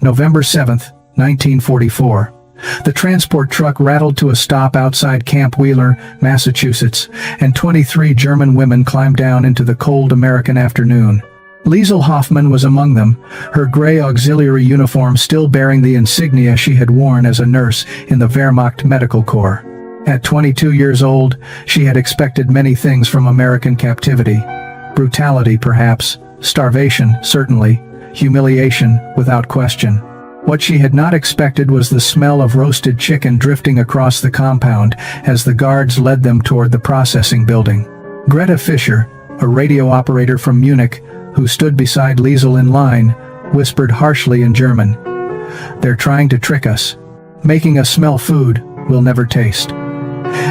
November 7, 1944. The transport truck rattled to a stop outside Camp Wheeler, Massachusetts, and 23 German women climbed down into the cold American afternoon. Liesel Hoffmann was among them, her gray auxiliary uniform still bearing the insignia she had worn as a nurse in the Wehrmacht Medical Corps. At 22 years old, she had expected many things from American captivity. Brutality, perhaps. Starvation, certainly. Humiliation, without question. What she had not expected was the smell of roasted chicken drifting across the compound as the guards led them toward the processing building. Greta Fischer, a radio operator from Munich, who stood beside Liesel in line, whispered harshly in German, "They're trying to trick us. Making us smell food we'll never taste."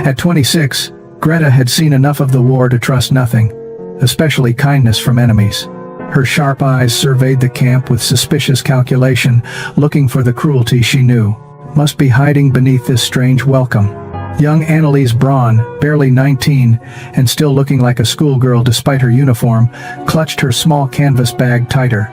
At 26, Greta had seen enough of the war to trust nothing, especially kindness from enemies. Her sharp eyes surveyed the camp with suspicious calculation, looking for the cruelty she knew must be hiding beneath this strange welcome. Young Anneliese Braun, barely 19, and still looking like a schoolgirl despite her uniform, clutched her small canvas bag tighter.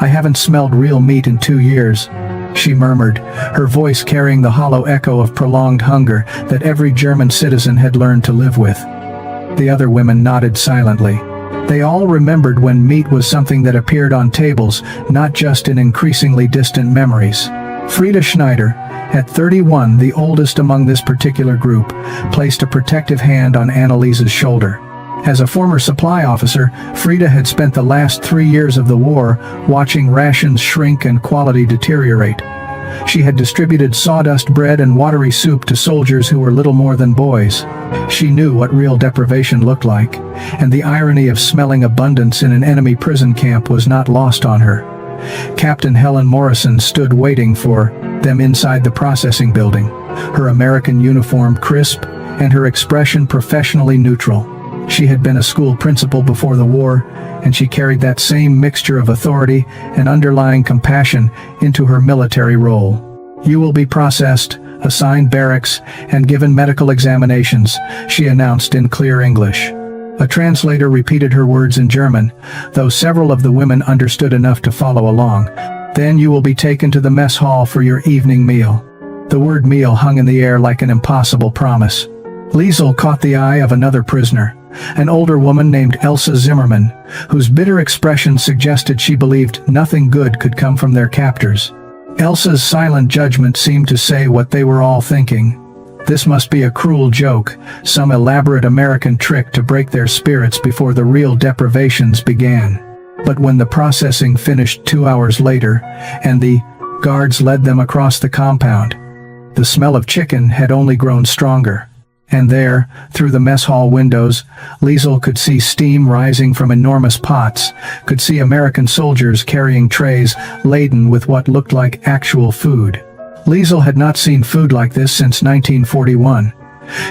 "I haven't smelled real meat in 2 years," she murmured, her voice carrying the hollow echo of prolonged hunger that every German citizen had learned to live with. The other women nodded silently. They all remembered when meat was something that appeared on tables, not just in increasingly distant memories. Frieda Schneider, at 31, the oldest among this particular group, placed a protective hand on Anneliese's shoulder. As a former supply officer, Frieda had spent the last 3 years of the war watching rations shrink and quality deteriorate. She had distributed sawdust bread and watery soup to soldiers who were little more than boys. She knew what real deprivation looked like, and the irony of smelling abundance in an enemy prison camp was not lost on her. Captain Helen Morrison stood waiting for them inside the processing building, her American uniform crisp and her expression professionally neutral. She had been a school principal before the war, and she carried that same mixture of authority and underlying compassion into her military role. "You will be processed, assigned barracks, and given medical examinations," she announced in clear English. A translator repeated her words in German, though several of the women understood enough to follow along. "Then you will be taken to the mess hall for your evening meal." The word meal hung in the air like an impossible promise. Liesel caught the eye of another prisoner, an older woman named Elsa Zimmermann, whose bitter expression suggested she believed nothing good could come from their captors. Elsa's silent judgment seemed to say what they were all thinking. This must be a cruel joke, some elaborate American trick to break their spirits before the real deprivations began. But when the processing finished 2 hours later, and the guards led them across the compound, the smell of chicken had only grown stronger. And there, through the mess hall windows, Liesel could see steam rising from enormous pots, could see American soldiers carrying trays laden with what looked like actual food. Liesel had not seen food like this since 1941.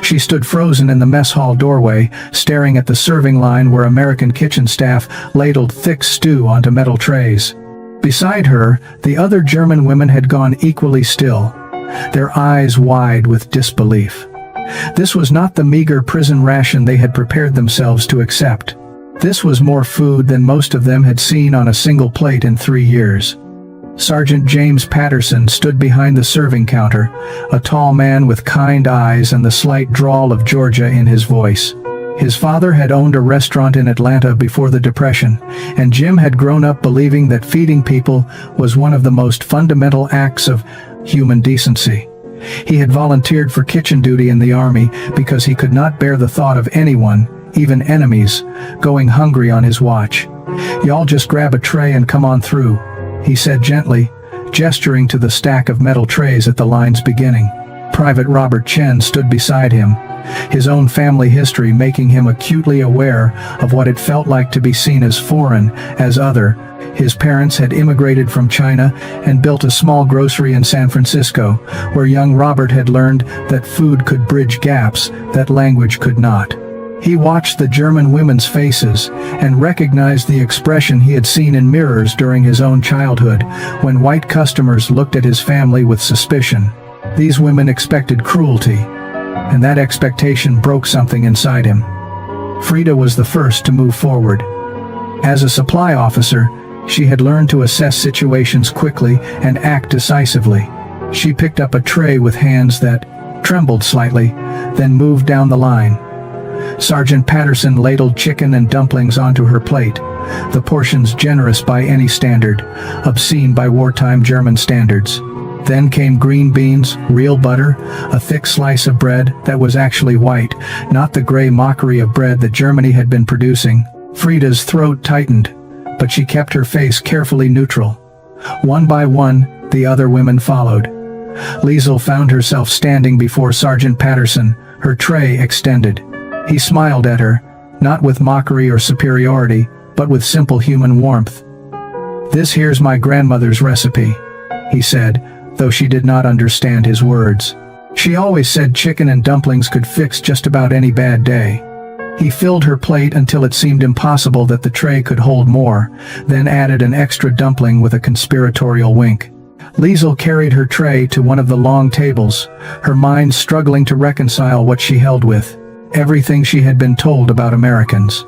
She stood frozen in the mess hall doorway, staring at the serving line where American kitchen staff ladled thick stew onto metal trays. Beside her, the other German women had gone equally still, their eyes wide with disbelief. This was not the meager prison ration they had prepared themselves to accept. This was more food than most of them had seen on a single plate in 3 years. Sergeant James Patterson stood behind the serving counter, a tall man with kind eyes and the slight drawl of Georgia in his voice. His father had owned a restaurant in Atlanta before the Depression, and Jim had grown up believing that feeding people was one of the most fundamental acts of human decency. He had volunteered for kitchen duty in the army because he could not bear the thought of anyone, even enemies, going hungry on his watch. "Y'all just grab a tray and come on through," he said gently, gesturing to the stack of metal trays at the line's beginning. Private Robert Chen stood beside him, his own family history making him acutely aware of what it felt like to be seen as foreign, as other. His parents had immigrated from China and built a small grocery in San Francisco, where young Robert had learned that food could bridge gaps that language could not. He watched the German women's faces and recognized the expression he had seen in mirrors during his own childhood, when white customers looked at his family with suspicion. These women expected cruelty, and that expectation broke something inside him. Frieda was the first to move forward. As a supply officer, She had learned to assess situations quickly and act decisively. She picked up a tray with hands that trembled slightly, then moved down the line. Sergeant Patterson ladled chicken and dumplings onto her plate, the portions generous by any standard, obscene by wartime German standards. Then came green beans, real butter, a thick slice of bread that was actually white, not the gray mockery of bread that Germany had been producing. Frida's throat tightened, but she kept her face carefully neutral. One by one, the other women followed. Liesel found herself standing before Sergeant Patterson, her tray extended. He smiled at her, not with mockery or superiority, but with simple human warmth. "This here's my grandmother's recipe," he said, though she did not understand his words. She always said chicken and dumplings could fix just about any bad day. He filled her plate until it seemed impossible that the tray could hold more, then added an extra dumpling with a conspiratorial wink. Liesel carried her tray to one of the long tables, her mind struggling to reconcile what she held with everything she had been told about Americans.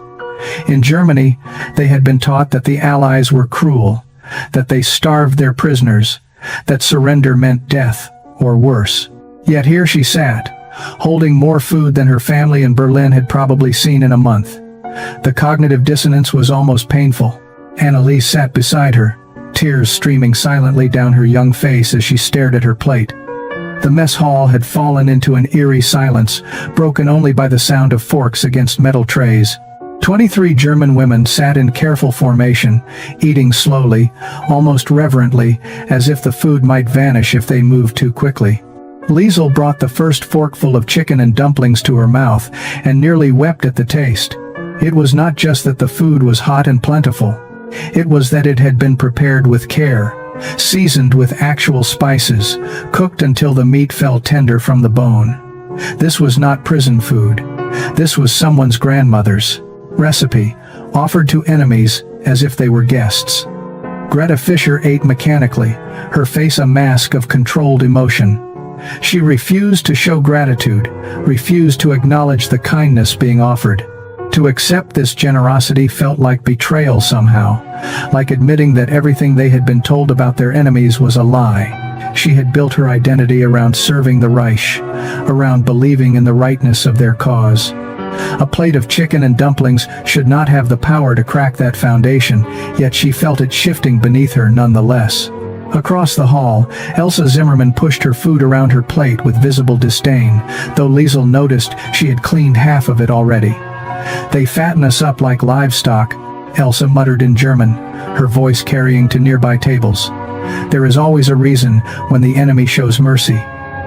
In Germany, they had been taught that the Allies were cruel, that they starved their prisoners, that surrender meant death, or worse. Yet here she sat, holding more food than her family in Berlin had probably seen in a month. The cognitive dissonance was almost painful. Anneliese sat beside her, tears streaming silently down her young face as she stared at her plate. The mess hall had fallen into an eerie silence, broken only by the sound of forks against metal trays. 23 German women sat in careful formation, eating slowly, almost reverently, as if the food might vanish if they moved too quickly. Liesel brought the first forkful of chicken and dumplings to her mouth, and nearly wept at the taste. It was not just that the food was hot and plentiful. It was that it had been prepared with care, seasoned with actual spices, cooked until the meat fell tender from the bone. This was not prison food. This was someone's grandmother's recipe, offered to enemies as if they were guests. Greta Fischer ate mechanically, her face a mask of controlled emotion. She refused to show gratitude, refused to acknowledge the kindness being offered. To accept this generosity felt like betrayal somehow, like admitting that everything they had been told about their enemies was a lie. She had built her identity around serving the Reich, around believing in the rightness of their cause. A plate of chicken and dumplings should not have the power to crack that foundation, yet she felt it shifting beneath her nonetheless. Across the hall, Elsa Zimmermann pushed her food around her plate with visible disdain, though Liesel noticed she had cleaned half of it already. "They fatten us up like livestock," Elsa muttered in German, her voice carrying to nearby tables. "There is always a reason when the enemy shows mercy,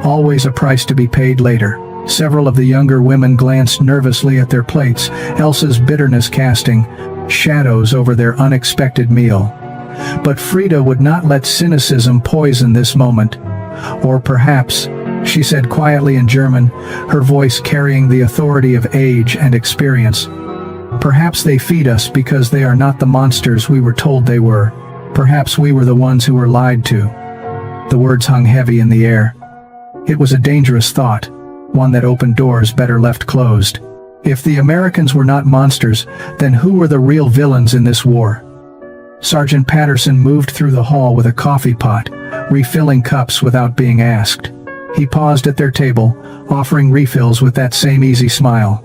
always a price to be paid later." Several of the younger women glanced nervously at their plates, Elsa's bitterness casting shadows over their unexpected meal. But Frida would not let cynicism poison this moment. "Or perhaps," she said quietly in German, her voice carrying the authority of age and experience, "perhaps they feed us because they are not the monsters we were told they were. Perhaps we were the ones who were lied to." The words hung heavy in the air. It was a dangerous thought, one that opened doors better left closed. If the Americans were not monsters, then who were the real villains in this war? Sergeant Patterson moved through the hall with a coffee pot, refilling cups without being asked. He paused at their table, offering refills with that same easy smile.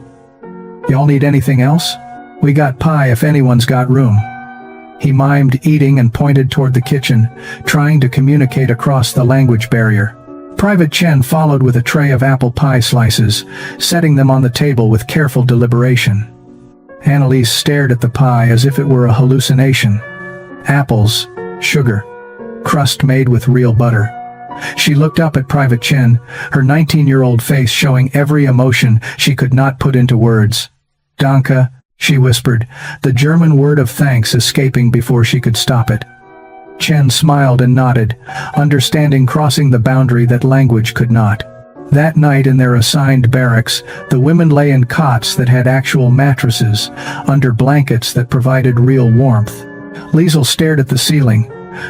"Y'all need anything else? We got pie if anyone's got room." He mimed eating and pointed toward the kitchen, trying to communicate across the language barrier. Private Chen followed with a tray of apple pie slices, setting them on the table with careful deliberation. Anneliese stared at the pie as if it were a hallucination. Apples, sugar, crust made with real butter. She looked up at Private Chen, her 19-year-old face showing every emotion she could not put into words. "Danke," she whispered, the German word of thanks escaping before she could stop it. Chen smiled and nodded, understanding crossing the boundary that language could not. That night in their assigned barracks, the women lay in cots that had actual mattresses, under blankets that provided real warmth. Liesel stared at the ceiling,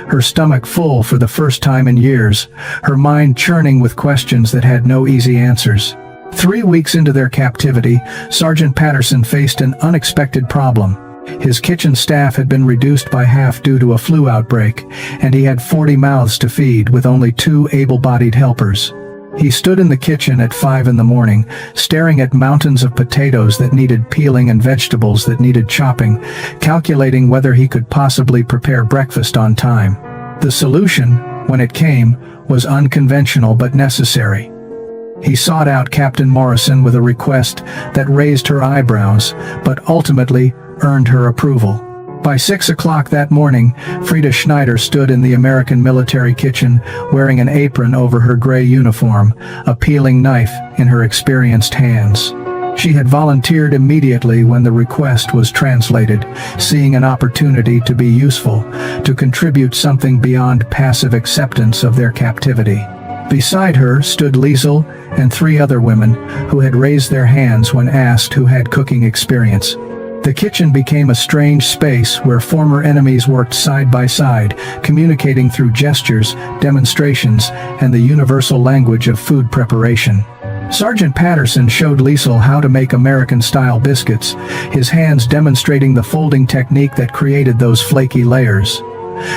her stomach full for the first time in years, her mind churning with questions that had no easy answers. 3 weeks into their captivity, Sergeant Patterson faced an unexpected problem. His kitchen staff had been reduced by half due to a flu outbreak, and he had 40 mouths to feed with only 2 able-bodied helpers. He stood in the kitchen at 5 in the morning, staring at mountains of potatoes that needed peeling and vegetables that needed chopping, calculating whether he could possibly prepare breakfast on time. The solution, when it came, was unconventional but necessary. He sought out Captain Morrison with a request that raised her eyebrows, but ultimately earned her approval. By 6 o'clock that morning, Frida Schneider stood in the American military kitchen, wearing an apron over her gray uniform, a peeling knife in her experienced hands. She had volunteered immediately when the request was translated, seeing an opportunity to be useful, to contribute something beyond passive acceptance of their captivity. Beside her stood Liesel and 3 other women who had raised their hands when asked who had cooking experience. The kitchen became a strange space where former enemies worked side by side, communicating through gestures, demonstrations, and the universal language of food preparation. Sergeant Patterson showed Liesel how to make American-style biscuits, his hands demonstrating the folding technique that created those flaky layers.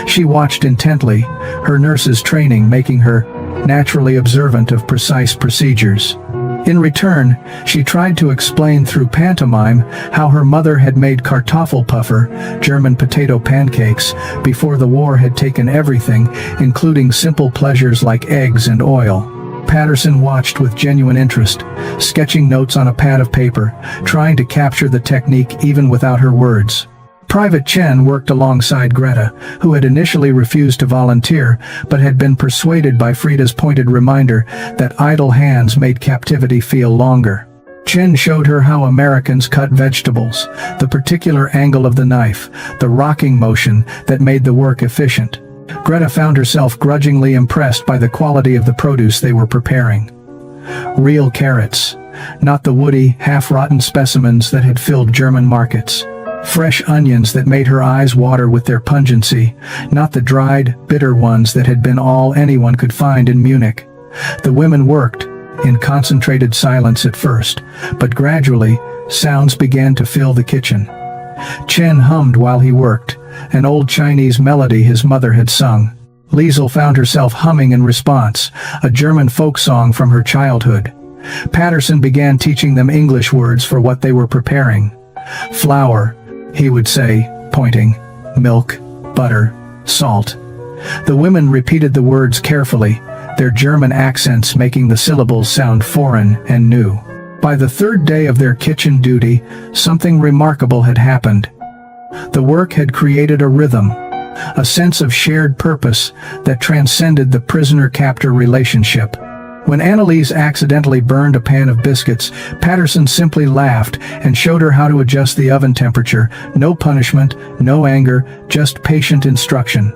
She watched intently, her nurse's training making her naturally observant of precise procedures. In return, she tried to explain through pantomime how her mother had made Kartoffelpuffer, German potato pancakes, before the war had taken everything, including simple pleasures like eggs and oil. Patterson watched with genuine interest, sketching notes on a pad of paper, trying to capture the technique even without her words. Private Chen worked alongside Greta, who had initially refused to volunteer, but had been persuaded by Frida's pointed reminder that idle hands made captivity feel longer. Chen showed her how Americans cut vegetables, the particular angle of the knife, the rocking motion that made the work efficient. Greta found herself grudgingly impressed by the quality of the produce they were preparing. Real carrots, not the woody, half-rotten specimens that had filled German markets. Fresh onions that made her eyes water with their pungency, not the dried, bitter ones that had been all anyone could find in Munich. The women worked, in concentrated silence at first, but gradually, sounds began to fill the kitchen. Chen hummed while he worked, an old Chinese melody his mother had sung. Liesel found herself humming in response, a German folk song from her childhood. Patterson began teaching them English words for what they were preparing. Flour, he would say, pointing, milk, butter, salt. The women repeated the words carefully, their German accents making the syllables sound foreign and new. By the 3rd day of their kitchen duty, something remarkable had happened. The work had created a rhythm, a sense of shared purpose that transcended the prisoner-captor relationship. When Annalise accidentally burned a pan of biscuits, Patterson simply laughed and showed her how to adjust the oven temperature. No punishment, no anger, just patient instruction.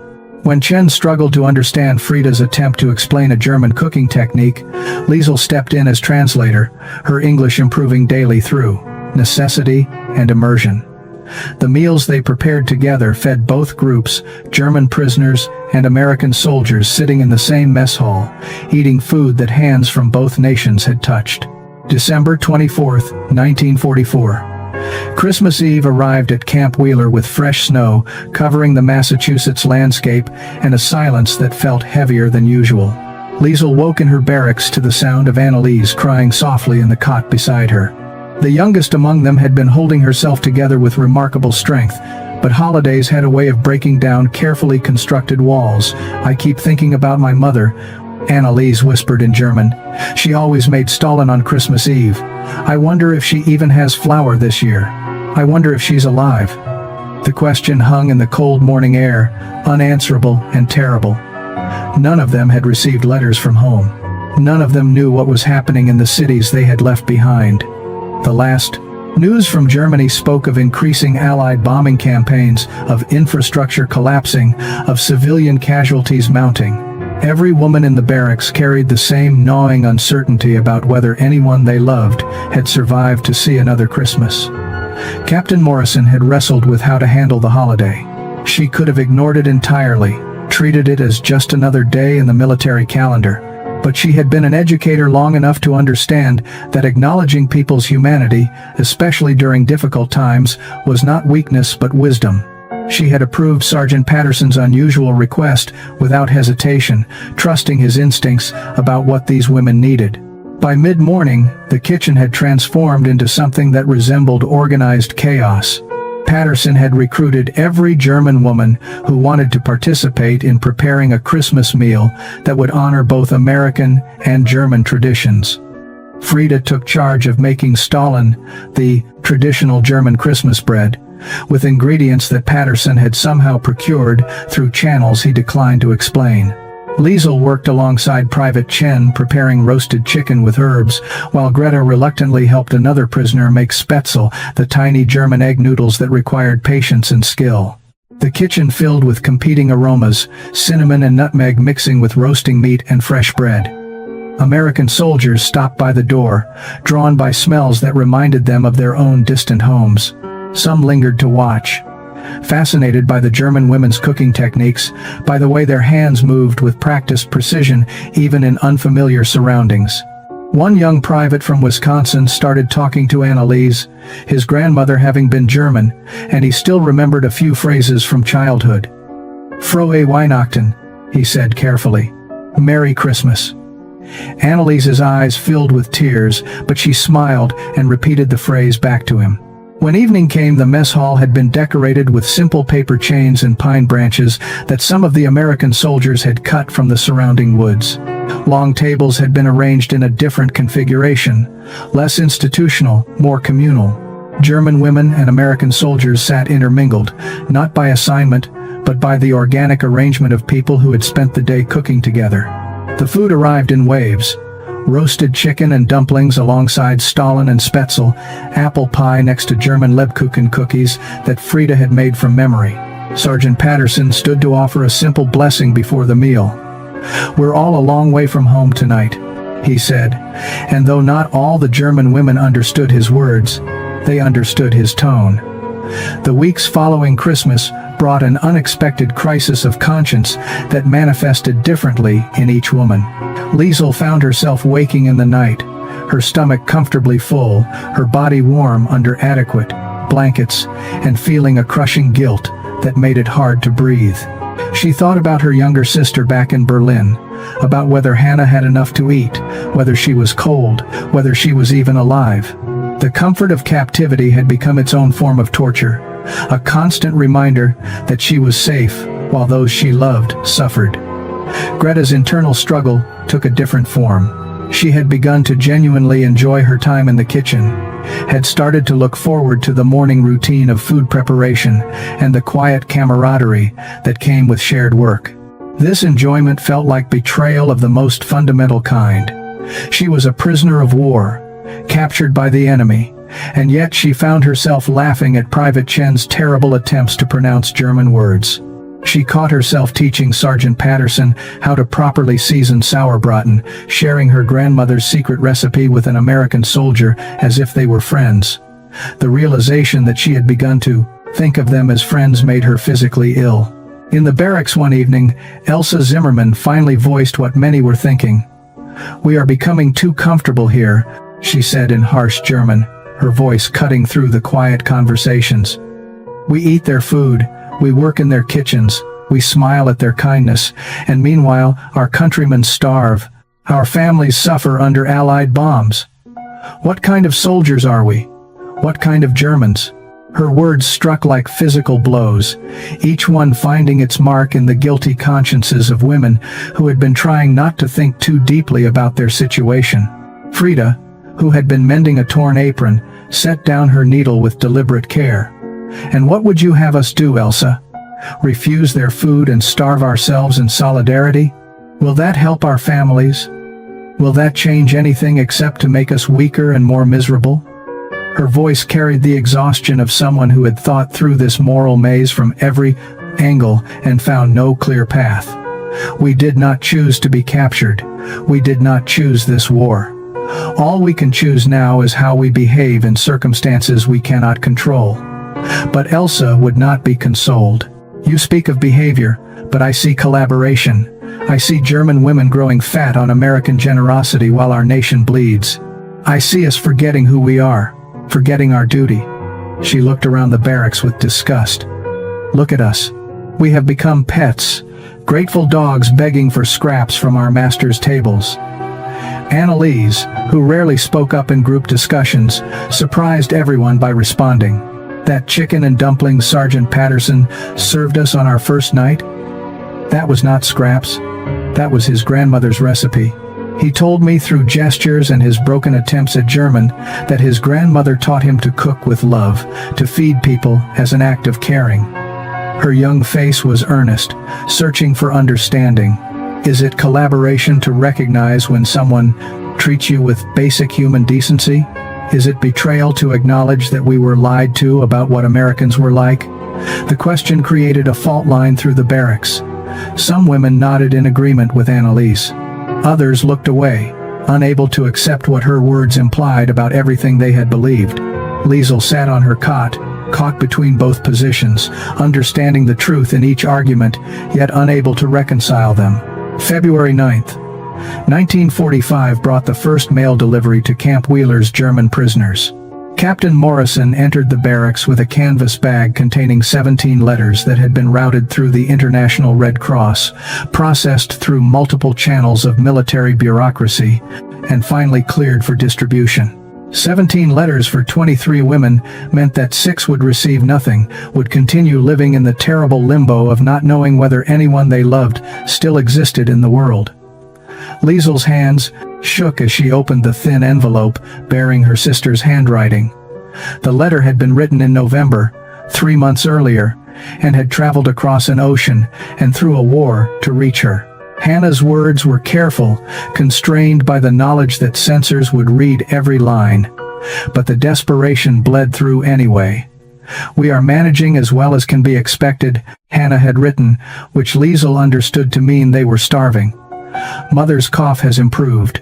When Chen struggled to understand Frida's attempt to explain a German cooking technique, Liesel stepped in as translator, her English improving daily through necessity and immersion. The meals they prepared together fed both groups, German prisoners and American soldiers sitting in the same mess hall, eating food that hands from both nations had touched. December 24, 1944. Christmas Eve arrived at Camp Wheeler with fresh snow covering the Massachusetts landscape and a silence that felt heavier than usual. Liesel woke in her barracks to the sound of Annalise crying softly in the cot beside her. The youngest among them had been holding herself together with remarkable strength, but holidays had a way of breaking down carefully constructed walls. "I keep thinking about my mother," Annalise whispered in German. "She always made Stollen on Christmas Eve. I wonder if she even has flour this year. I wonder if she's alive." The question hung in the cold morning air, unanswerable and terrible. None of them had received letters from home. None of them knew what was happening in the cities they had left behind. The last news from Germany spoke of increasing Allied bombing campaigns, of infrastructure collapsing, of civilian casualties mounting. Every woman in the barracks carried the same gnawing uncertainty about whether anyone they loved had survived to see another Christmas. Captain Morrison had wrestled with how to handle the holiday. She could have ignored it entirely, treated it as just another day in the military calendar. But she had been an educator long enough to understand that acknowledging people's humanity, especially during difficult times, was not weakness but wisdom. She had approved Sergeant Patterson's unusual request without hesitation, trusting his instincts about what these women needed. By mid-morning, the kitchen had transformed into something that resembled organized chaos. Patterson had recruited every German woman who wanted to participate in preparing a Christmas meal that would honor both American and German traditions. Frida took charge of making Stollen, the traditional German Christmas bread, with ingredients that Patterson had somehow procured through channels he declined to explain. Liesel worked alongside Private Chen preparing roasted chicken with herbs, while Greta reluctantly helped another prisoner make spätzle, the tiny German egg noodles that required patience and skill. The kitchen filled with competing aromas, cinnamon and nutmeg mixing with roasting meat and fresh bread. American soldiers stopped by the door, drawn by smells that reminded them of their own distant homes. Some lingered to watch, fascinated by the German women's cooking techniques, by the way their hands moved with practiced precision even in unfamiliar surroundings. One young private from Wisconsin started talking to Anneliese, his grandmother having been German, and he still remembered a few phrases from childhood. Frohe Weihnachten, he said carefully. Merry Christmas. Anneliese's eyes filled with tears, but she smiled and repeated the phrase back to him. When evening came, the mess hall had been decorated with simple paper chains and pine branches that some of the American soldiers had cut from the surrounding woods. Long tables had been arranged in a different configuration, less institutional, more communal. German women and American soldiers sat intermingled, not by assignment, but by the organic arrangement of people who had spent the day cooking together. The food arrived in waves. Roasted chicken and dumplings alongside Stollen and spätzle, apple pie next to German Lebkuchen cookies that Frida had made from memory. Sergeant Patterson stood to offer a simple blessing before the meal. "We're all a long way from home tonight," he said, and though not all the German women understood his words, they understood his tone. The weeks following Christmas brought an unexpected crisis of conscience that manifested differently in each woman. Liesel found herself waking in the night, her stomach comfortably full, her body warm under adequate blankets, and feeling a crushing guilt that made it hard to breathe. She thought about her younger sister back in Berlin, about whether Hannah had enough to eat, whether she was cold, whether she was even alive. The comfort of captivity had become its own form of torture, a constant reminder that she was safe while those she loved suffered. Greta's internal struggle took a different form. She had begun to genuinely enjoy her time in the kitchen, had started to look forward to the morning routine of food preparation and the quiet camaraderie that came with shared work. This enjoyment felt like betrayal of the most fundamental kind. She was a prisoner of war, captured by the enemy, and yet she found herself laughing at Private Chen's terrible attempts to pronounce German words. She caught herself teaching Sergeant Patterson how to properly season sauerbraten, sharing her grandmother's secret recipe with an American soldier as if they were friends. The realization that she had begun to think of them as friends made her physically ill. In the barracks one evening, Elsa Zimmermann finally voiced what many were thinking. "We are becoming too comfortable here," she said in harsh German, her voice cutting through the quiet conversations. "We eat their food, we work in their kitchens, we smile at their kindness, and meanwhile our countrymen starve. Our families suffer under Allied bombs. What kind of soldiers are we? What kind of Germans?" Her words struck like physical blows, each one finding its mark in the guilty consciences of women who had been trying not to think too deeply about their situation. Frida, who had been mending a torn apron, set down her needle with deliberate care. "And what would you have us do, Elsa? Refuse their food and starve ourselves in solidarity? Will that help our families? Will that change anything except to make us weaker and more miserable?" Her voice carried the exhaustion of someone who had thought through this moral maze from every angle and found no clear path. "We did not choose to be captured. We did not choose this war. All we can choose now is how we behave in circumstances we cannot control." But Elsa would not be consoled. "You speak of behavior, but I see collaboration. I see German women growing fat on American generosity while our nation bleeds. I see us forgetting who we are, forgetting our duty." She looked around the barracks with disgust. "Look at us. We have become pets, grateful dogs begging for scraps from our masters' tables." Annalise, who rarely spoke up in group discussions, surprised everyone by responding, "That chicken and dumplings Sergeant Patterson served us on our first night? That was not scraps. That was his grandmother's recipe. He told me through gestures and his broken attempts at German that his grandmother taught him to cook with love, to feed people as an act of caring." Her young face was earnest, searching for understanding. Is it collaboration to recognize when someone treats you with basic human decency? Is it betrayal to acknowledge that we were lied to about what Americans were like? The question created a fault line through the barracks. Some women nodded in agreement with Annalise. Others looked away, unable to accept what her words implied about everything they had believed. Liesel sat on her cot, caught between both positions, understanding the truth in each argument, yet unable to reconcile them. February 9th, 1945 brought the first mail delivery to Camp Wheeler's German prisoners. Captain Morrison entered the barracks with a canvas bag containing 17 letters that had been routed through the International Red Cross, processed through multiple channels of military bureaucracy, and finally cleared for distribution. 17 letters for 23 women meant that 6 would receive nothing, would continue living in the terrible limbo of not knowing whether anyone they loved still existed in the world. Liesel's hands shook as she opened the thin envelope bearing her sister's handwriting. The letter had been written in November, 3 months earlier, and had traveled across an ocean and through a war to reach her. Hannah's words were careful, constrained by the knowledge that censors would read every line. But the desperation bled through anyway. "We are managing as well as can be expected," Hannah had written, which Liesel understood to mean they were starving. "Mother's cough has improved,"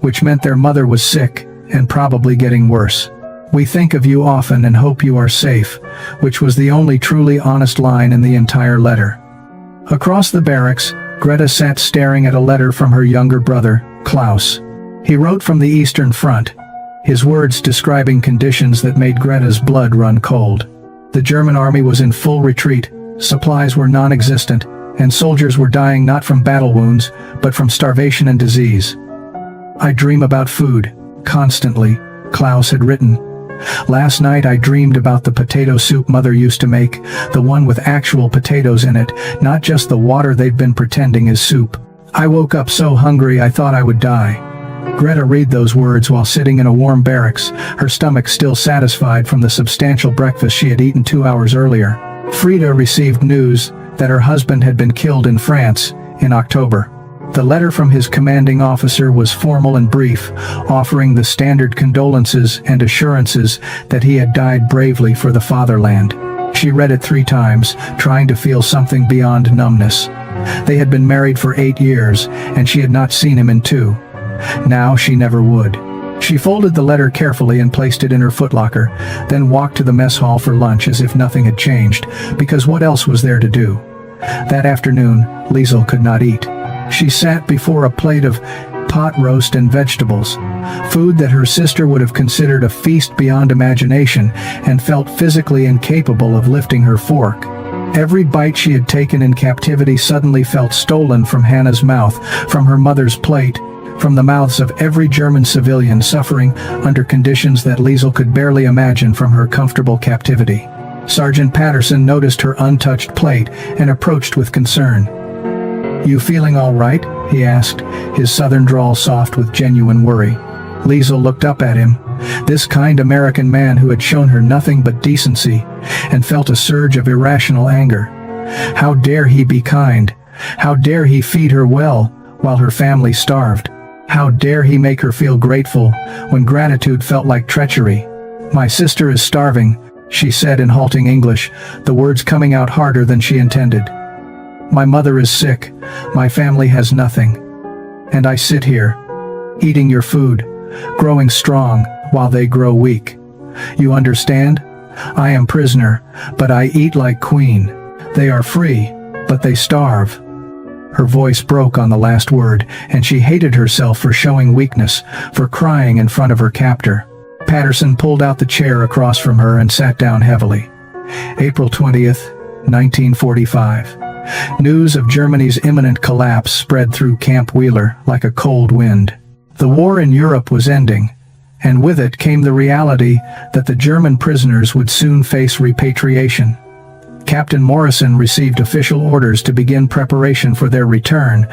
which meant their mother was sick and probably getting worse. "We think of you often and hope you are safe," which was the only truly honest line in the entire letter. Across the barracks, Greta sat staring at a letter from her younger brother, Klaus. He wrote from the Eastern Front, his words describing conditions that made Greta's blood run cold. The German army was in full retreat, supplies were non-existent, and soldiers were dying not from battle wounds, but from starvation and disease. "I dream about food, constantly," Klaus had written. "Last night I dreamed about the potato soup Mother used to make, the one with actual potatoes in it, not just the water they've been pretending is soup. I woke up so hungry I thought I would die." Greta read those words while sitting in a warm barracks, her stomach still satisfied from the substantial breakfast she had eaten 2 hours earlier. Frida received news that her husband had been killed in France in October. The letter from his commanding officer was formal and brief, offering the standard condolences and assurances that he had died bravely for the fatherland. She read it 3 times, trying to feel something beyond numbness. They had been married for 8 years, and she had not seen him in 2. Now she never would. She folded the letter carefully and placed it in her footlocker, then walked to the mess hall for lunch as if nothing had changed, because what else was there to do? That afternoon, Liesel could not eat. She sat before a plate of pot roast and vegetables, food that her sister would have considered a feast beyond imagination, and felt physically incapable of lifting her fork. Every bite she had taken in captivity suddenly felt stolen from Hannah's mouth, from her mother's plate, from the mouths of every German civilian suffering under conditions that Liesel could barely imagine from her comfortable captivity. Sergeant Patterson noticed her untouched plate and approached with concern. "You feeling all right?" he asked, his southern drawl soft with genuine worry. Liesel looked up at him, this kind American man who had shown her nothing but decency, and felt a surge of irrational anger. How dare he be kind? How dare he feed her well while her family starved? How dare he make her feel grateful when gratitude felt like treachery? "My sister is starving," she said in halting English, the words coming out harder than she intended. "My mother is sick, my family has nothing. And I sit here, eating your food, growing strong while they grow weak. You understand? I am prisoner, but I eat like queen. They are free, but they starve." Her voice broke on the last word, and she hated herself for showing weakness, for crying in front of her captor. Patterson pulled out the chair across from her and sat down heavily. April 20th, 1945. News of Germany's imminent collapse spread through Camp Wheeler like a cold wind. The war in Europe was ending, and with it came the reality that the German prisoners would soon face repatriation. Captain Morrison received official orders to begin preparation for their return,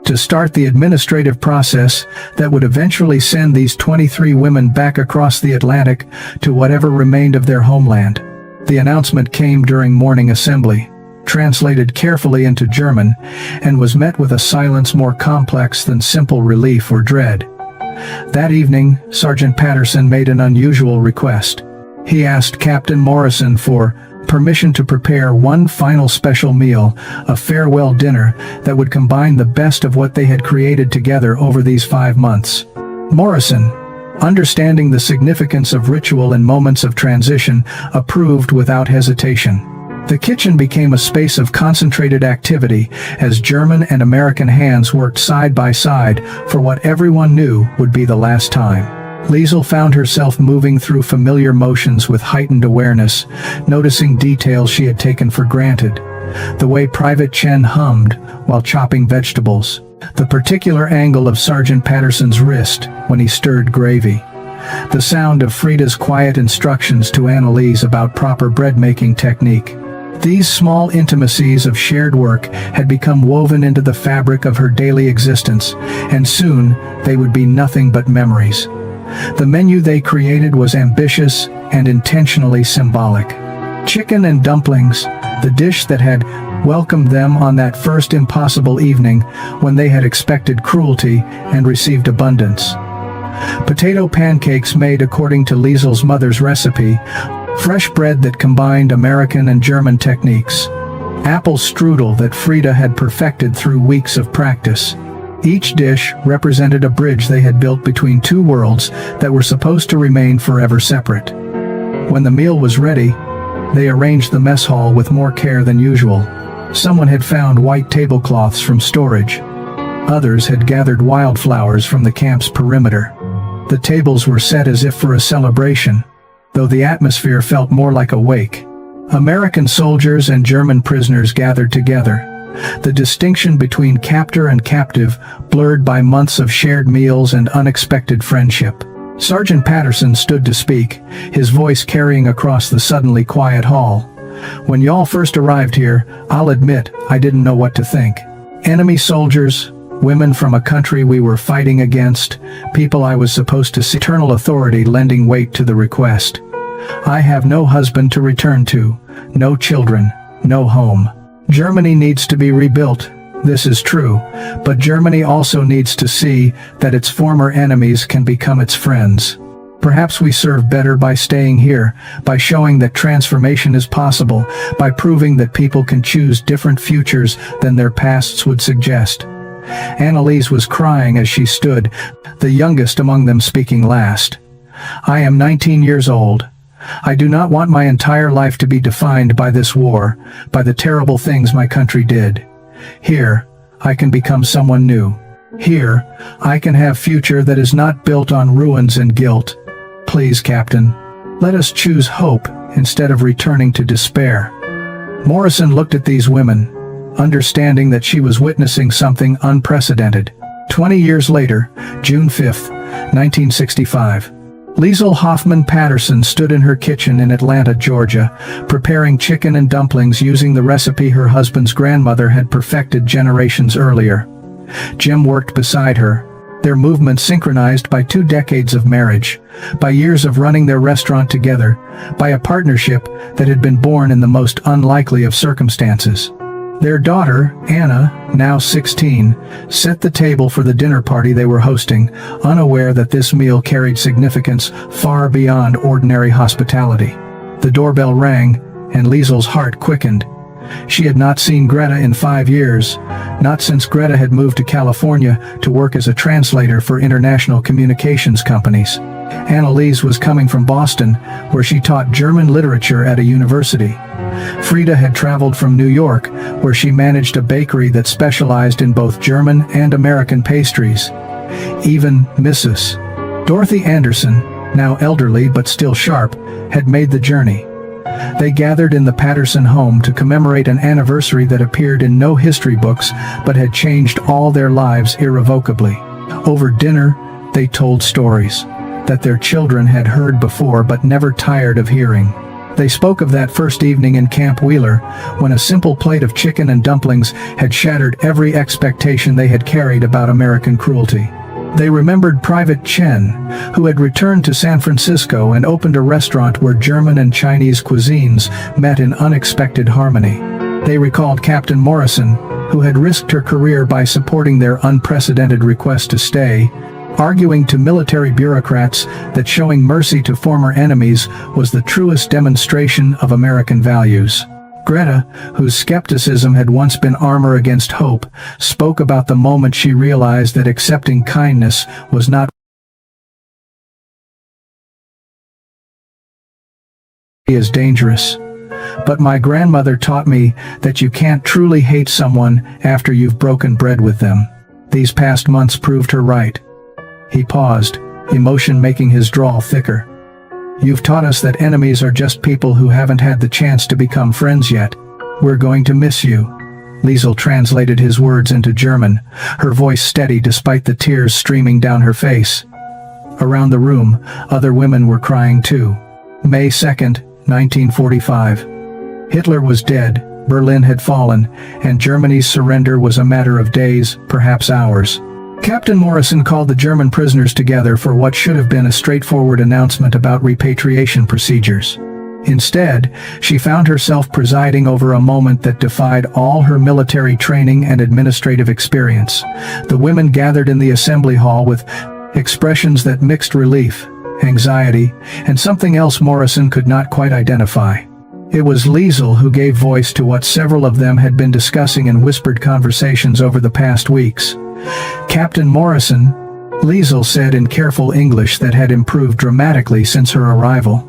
to start the administrative process that would eventually send these 23 women back across the Atlantic to whatever remained of their homeland. The announcement came during morning assembly, translated carefully into German, and was met with a silence more complex than simple relief or dread. That evening, Sergeant Patterson made an unusual request. He asked Captain Morrison for permission to prepare one final special meal, a farewell dinner that would combine the best of what they had created together over these 5 months. Morrison, understanding the significance of ritual and moments of transition, approved without hesitation. The kitchen became a space of concentrated activity as German and American hands worked side by side for what everyone knew would be the last time. Liesl found herself moving through familiar motions with heightened awareness, noticing details she had taken for granted. The way Private Chen hummed while chopping vegetables. The particular angle of Sergeant Patterson's wrist when he stirred gravy. The sound of Frida's quiet instructions to Annalise about proper bread-making technique. These small intimacies of shared work had become woven into the fabric of her daily existence, and soon they would be nothing but memories. The menu they created was ambitious and intentionally symbolic. Chicken and dumplings, the dish that had welcomed them on that first impossible evening when they had expected cruelty and received abundance. Potato pancakes made according to Liesl's mother's recipe, fresh bread that combined American and German techniques. Apple strudel that Frida had perfected through weeks of practice. Each dish represented a bridge they had built between two worlds that were supposed to remain forever separate. When the meal was ready, they arranged the mess hall with more care than usual. Someone had found white tablecloths from storage. Others had gathered wildflowers from the camp's perimeter. The tables were set as if for a celebration, though the atmosphere felt more like a wake. American soldiers and German prisoners gathered together, the distinction between captor and captive blurred by months of shared meals and unexpected friendship. Sergeant Patterson stood to speak, his voice carrying across the suddenly quiet hall. "When y'all first arrived here, I'll admit I didn't know what to think. Enemy soldiers, women from a country we were fighting against, people I was supposed to see, eternal authority lending weight to the request. I have no husband to return to, no children, no home. Germany needs to be rebuilt, this is true, but Germany also needs to see that its former enemies can become its friends. Perhaps we serve better by staying here, by showing that transformation is possible, by proving that people can choose different futures than their pasts would suggest." Annalise was crying as she stood, the youngest among them speaking last. "I am 19 years old. I do not want my entire life to be defined by this war, by the terrible things my country did. Here, I can become someone new. Here, I can have future that is not built on ruins and guilt. Please, Captain, let us choose hope instead of returning to despair." Morrison looked at these women, understanding that she was witnessing something unprecedented. 20 years later, June 5, 1965. Liesl Hoffman Patterson stood in her kitchen in Atlanta, Georgia, preparing chicken and dumplings using the recipe her husband's grandmother had perfected generations earlier. Jim worked beside her, their movements synchronized by 2 decades of marriage, by years of running their restaurant together, by a partnership that had been born in the most unlikely of circumstances. Their daughter, Anna, now 16, set the table for the dinner party they were hosting, unaware that this meal carried significance far beyond ordinary hospitality. The doorbell rang, and Liesl's heart quickened. She had not seen Greta in 5 years, not since Greta had moved to California to work as a translator for international communications companies. Annalise was coming from Boston, where she taught German literature at a university. Frida had traveled from New York, where she managed a bakery that specialized in both German and American pastries. Even Mrs. Dorothy Anderson, now elderly but still sharp, had made the journey. They gathered in the Patterson home to commemorate an anniversary that appeared in no history books but had changed all their lives irrevocably. Over dinner, they told stories that their children had heard before but never tired of hearing. They spoke of that first evening in Camp Wheeler, when a simple plate of chicken and dumplings had shattered every expectation they had carried about American cruelty. They remembered Private Chen, who had returned to San Francisco and opened a restaurant where German and Chinese cuisines met in unexpected harmony. They recalled Captain Morrison, who had risked her career by supporting their unprecedented request to stay, arguing to military bureaucrats that showing mercy to former enemies was the truest demonstration of American values. Greta, whose skepticism had once been armor against hope, spoke about the moment she realized that accepting kindness was not as dangerous. But my grandmother taught me that you can't truly hate someone after you've broken bread with them. These past months proved her right. He paused, emotion making his drawl thicker. You've taught us that enemies are just people who haven't had the chance to become friends yet. We're going to miss you. Liesel translated his words into German, her voice steady despite the tears streaming down her face. Around the room, other women were crying too. May 2nd, 1945. Hitler was dead, Berlin had fallen, and Germany's surrender was a matter of days, perhaps hours. Captain Morrison called the German prisoners together for what should have been a straightforward announcement about repatriation procedures. Instead, she found herself presiding over a moment that defied all her military training and administrative experience. The women gathered in the assembly hall with expressions that mixed relief, anxiety, and something else Morrison could not quite identify. It was Liesel who gave voice to what several of them had been discussing in whispered conversations over the past weeks. Captain Morrison, Liesel said in careful English that had improved dramatically since her arrival.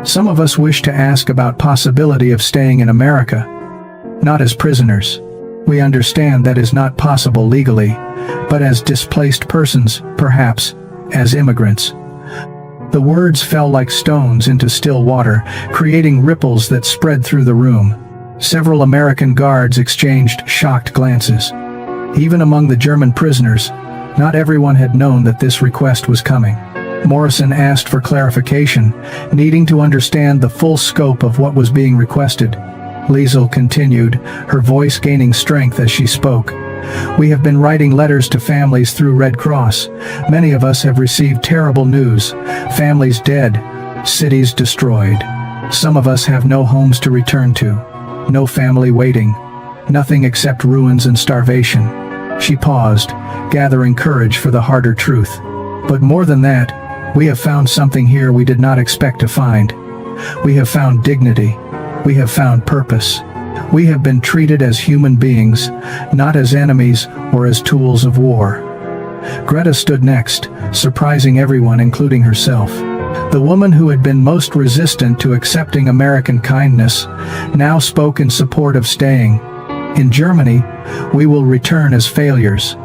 Some of us wish to ask about possibility of staying in America. Not as prisoners. We understand that is not possible legally, but as displaced persons, perhaps, as immigrants. The words fell like stones into still water, creating ripples that spread through the room. Several American guards exchanged shocked glances. Even among the German prisoners, not everyone had known that this request was coming. Morrison asked for clarification, needing to understand the full scope of what was being requested. Liesel continued, her voice gaining strength as she spoke. We have been writing letters to families through Red Cross. Many of us have received terrible news. Families dead, cities destroyed. Some of us have no homes to return to, no family waiting, nothing except ruins and starvation. She paused, gathering courage for the harder truth. But more than that, we have found something here we did not expect to find. We have found dignity. We have found purpose. We have been treated as human beings, not as enemies or as tools of war. Greta stood next, surprising everyone, including herself. The woman who had been most resistant to accepting American kindness now spoke in support of staying. In Germany, we will return as failures.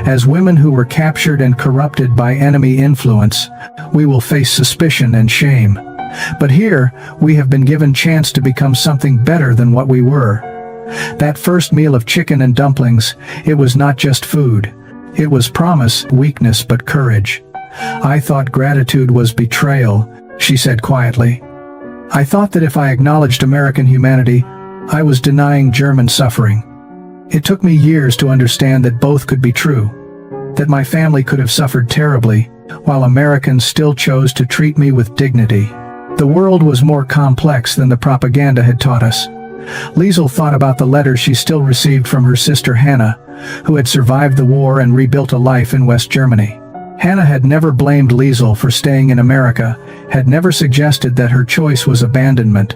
As women who were captured and corrupted by enemy influence, we will face suspicion and shame. But here, we have been given chance to become something better than what we were. That first meal of chicken and dumplings, it was not just food. It was promise, weakness, but courage. I thought gratitude was betrayal, she said quietly. I thought that if I acknowledged American humanity, I was denying German suffering. It took me years to understand that both could be true. That my family could have suffered terribly, while Americans still chose to treat me with dignity. The world was more complex than the propaganda had taught us. Liesel thought about the letters she still received from her sister Hannah, who had survived the war and rebuilt a life in West Germany. Hannah had never blamed Liesel for staying in America, had never suggested that her choice was abandonment.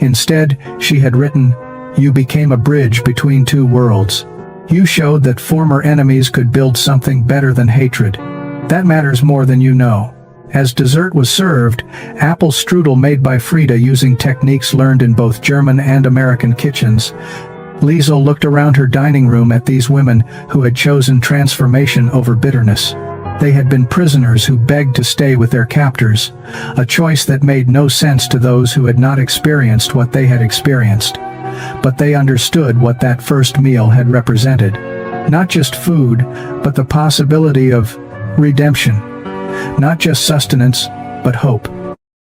Instead, she had written, "You became a bridge between two worlds. You showed that former enemies could build something better than hatred. That matters more than you know." As dessert was served, apple strudel made by Frida using techniques learned in both German and American kitchens, Liesel looked around her dining room at these women who had chosen transformation over bitterness. They had been prisoners who begged to stay with their captors, a choice that made no sense to those who had not experienced what they had experienced. But they understood what that first meal had represented. Not just food, but the possibility of redemption. Not just sustenance, but hope.